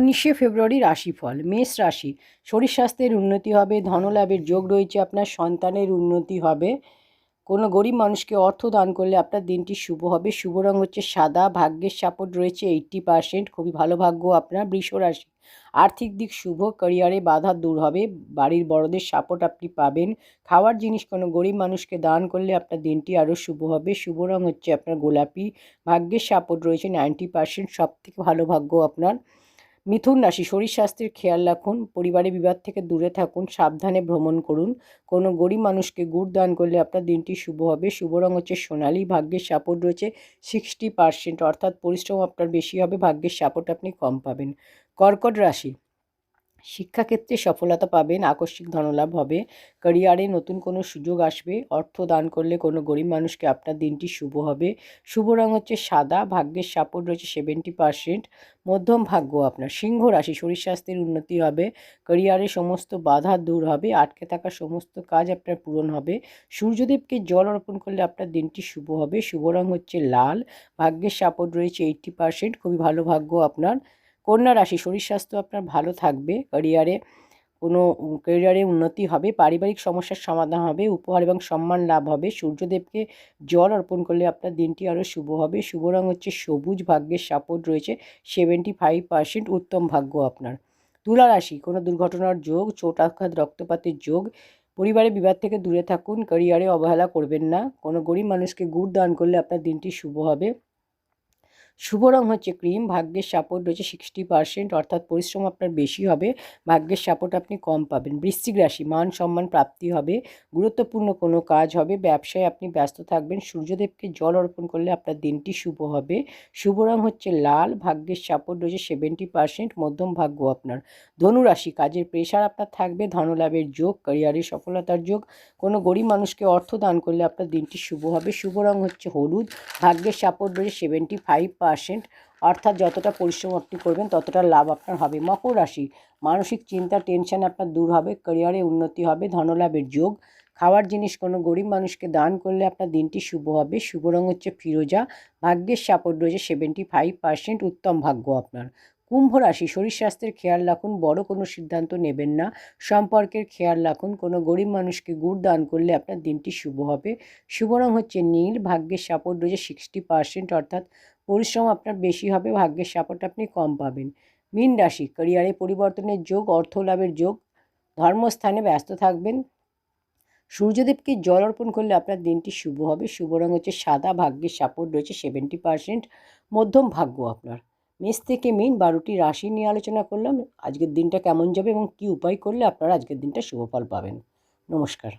19শে ফেব্রুয়ারি রাশিফল। মেষ রাশি, শরীর স্বাস্থ্যের উন্নতি হবে, ধনলাভের যোগ রয়েছে, আপনার সন্তানের উন্নতি হবে। কোনো গরিব মানুষকে অর্থ দান করলে আপনার দিনটি শুভ হবে। শুভ রং হচ্ছে সাদা, ভাগ্যের সাপোর্ট রয়েছে 80%, খুবই ভালো ভাগ্য আপনার। বৃষ রাশি, আর্থিক দিক শুভ, ক্যারিয়ারে বাধা দূর হবে, বাড়ির বড়দের সাপোর্ট আপনি পাবেন। খাওয়ার জিনিস কোনো গরিব মানুষকে দান করলে আপনার দিনটি আরও শুভ হবে। শুভ রং হচ্ছে আপনার গোলাপি, ভাগ্যের সাপোর্ট রয়েছে 90%, সবথেকে ভালো ভাগ্য আপনার। মিথুন রাশি, শরীর স্বাস্থ্যের খেয়াল রাখুন, পরিবারে বিবাদ থেকে দূরে থাকুন, সাবধানে ভ্রমণ করুন। কোনো গরিব মানুষকে গুড় দান করলে আপনার দিনটি শুভ হবে। শুভ রং হচ্ছে সোনালী, ভাগ্যের সাপোর্ট রয়েছে 60%, অর্থাৎ পরিশ্রম আপনার বেশি হবে, ভাগ্যের সাপোর্ট আপনি কম পাবেন। কর্কট রাশি, শিক্ষাক্ষেত্রে সফলতা পাবেন, আকস্মিক ধনলাভ হবে, ক্যারিয়ারে নতুন কোনো সুযোগ আসবে। অর্থ দান করলে কোনো গরিব মানুষকে আপনার দিনটি শুভ হবে। শুভ রং হচ্ছে সাদা, ভাগ্যের সাপোর্ট রয়েছে 70%, মধ্যম ভাগ্য আপনার। সিংহ রাশি, শরীর স্বাস্থ্যের উন্নতি হবে, ক্যারিয়ারে সমস্ত বাধা দূর হবে, আটকে থাকা সমস্ত কাজ আপনার পূরণ হবে। সূর্যদেবকে জল অর্পণ করলে আপনার দিনটি শুভ হবে। শুভ রং হচ্ছে লাল, ভাগ্যের সাপোর্ট রয়েছে 80%, খুবই ভালো ভাগ্য আপনার। কন্যা রাশি, শরীর স্বাস্থ্য আপনার ভালো থাকবে, ক্যারিয়ারে উন্নতি হবে, পারিবারিক সমস্যার সমাধান হবে, উপহার এবং সম্মান লাভ হবে। সূর্যদেবকে জল অর্পণ করলে আপনার দিনটি আরও শুভ হবে। শুভ রং হচ্ছে সবুজ, ভাগ্যের সাপোর্ট রয়েছে 75%, উত্তম ভাগ্য আপনার। তুলা রাশি, কোনো দুর্ঘটনার যোগ, চোট আঘাত রক্তপাতের যোগ, পরিবারে বিবাদ থেকে দূরে থাকুন, ক্যারিয়ারে অবহেলা করবেন না। কোনো গরিব মানুষকে গুড় দান করলে আপনার দিনটি শুভ হবে। শুভ রং হচ্ছে ক্রিম, ভাগ্যের সাপোর্ট রয়েছে 60%, অর্থাৎ পরিশ্রম আপনার বেশি হবে, ভাগ্যের সাপোর্ট আপনি কম পাবেন। বৃশ্চিক রাশি, মান সম্মান প্রাপ্তি হবে, গুরুত্বপূর্ণ কোনো কাজ হবে, ব্যবসায় আপনি ব্যস্ত থাকবেন। সূর্যদেবকে জল অর্পণ করলে আপনার দিনটি শুভ হবে। শুভ রং হচ্ছে লাল, ভাগ্যের সাপোর্ট রয়েছে 70%, মধ্যম ভাগ্য আপনার। ধনু রাশি, কাজের প্রেশার আপনার থাকবে, ধনলাভের যোগ, ক্যারিয়ারে সফলতার যোগ, কোনো গরিব মানুষকে অর্থ দান করলে আপনার দিনটি শুভ হবে। শুভ রং হচ্ছে হলুদ, ভাগ্যের সাপোর্ট রয়েছে 75%, অর্থাৎ যতটা পরিশ্রম আপনি করবেন ততটা লাভ আপনার হবে। মকর রাশি, মানসিক চিন্তা টেনশন আপনার দূর হবে, ক্যারিয়ারে উন্নতি হবে, ধনলাভের যোগ, খাওয়ার জিনিস কোনো গরিব মানুষকে দান করলে আপনার দিনটি শুভ হবে। শুভ রং হচ্ছে ফিরোজা, ভাগ্যের সাপোর্ট রয়েছে 75%, উত্তম ভাগ্য আপনার। কুম্ভ রাশি, শরীর স্বাস্থ্যের খেয়াল রাখুন, বড় কোনো সিদ্ধান্ত নেবেন না, সম্পর্কের খেয়াল রাখুন, কোনো গরিব মানুষকে গুড় দান করলে আপনার দিনটি শুভ হবে। শুভ রং হচ্ছে নীল, ভাগ্যের সাপোর্ট রয়েছে 60%, অর্থাৎ পরিশ্রম আপনার বেশি হবে, ভাগ্যের সাপোর্ট আপনি কম পাবেন। মীন রাশি, ক্যারিয়ারে পরিবর্তনের যোগ, অর্থ লাভের যোগ, ধর্মস্থানে ব্যস্ত থাকবেন। সূর্যদেবকে জল অর্পণ করলে আপনার দিনটি শুভ হবে। শুভ রং হচ্ছে সাদা, ভাগ্যের সাপোর্ট রয়েছে 70%, মধ্যম ভাগ্য আপনার। মেষ থেকে মীন 12টি রাশি নিয়ে আলোচনা করলাম। আজকের দিনটা কেমন যাবে এবং কী উপায় করলে আপনারা আজকের দিনটা শুভ ফল পাবেন। নমস্কার।